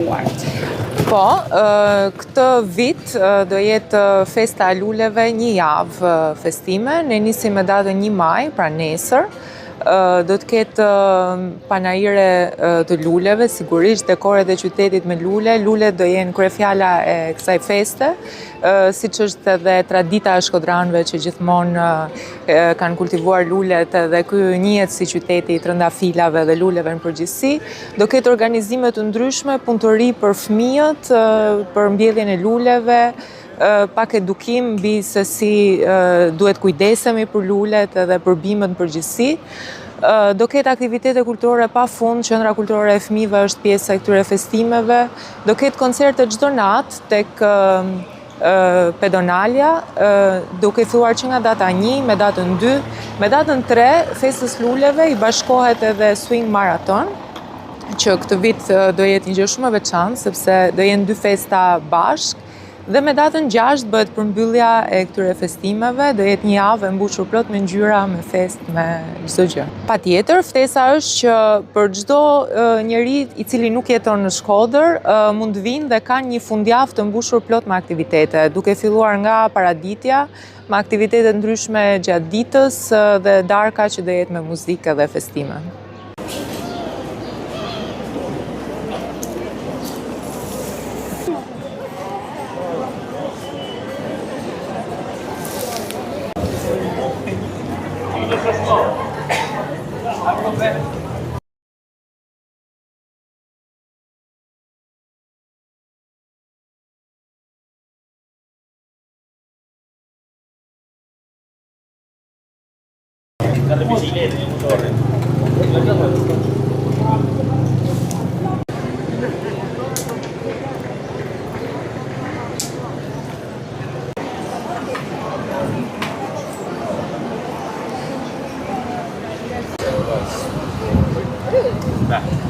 Po, këtë vit do jetë festa e luleve 1 javë festime. Ne nisim me datën 1 maj, pra nesër. Do të ketë panajire të luleve, sigurisht dekoret e qytetit me lule. Lulet do jenë kryefjala e kësaj feste, siç është edhe tradita e shkodranëve që gjithmonë kanë kultivuar lulet, dhe ky njihet si qyteti i trëndafilave dhe luleve në përgjithësi. Do ketë organizime të ndryshme, punëtori për fëmijët, për mbjelljen e luleve, pak edukim mbi se si duhet kujdesemi për lulet edhe për bimët në përgjithësi. Do ketë aktivitete kulturore pafund, qendra kulturore e fëmijëve është pjesë e këtyre festimeve. Do ketë koncerte çdo natë tek Pedonalja, duke filluar që nga data 1 me datën 2, me datën 3 festës luleve i bashkohet edhe Swing Marathon, që këtë vit do jetë një gjë shumë e veçantë sepse do jenë 2 festa bashkë. Dhe me datën 6 bëhet përmbyllja e këtyre festimeve, do jetë një javë e mbushur plot me ngjyra, me festë, me çdo gjë. Patjetër, ftesa është që për çdo njeri i cili nuk jeton në Shkodër, mund të vinë dhe kanë një fundjavë të mbushur plot me aktivitete, duke filluar nga paraditja, me aktivitete ndryshme gjatë ditës dhe darka që do jetë me muzikë dhe festime. Dalle biciclette, il motore. Dai.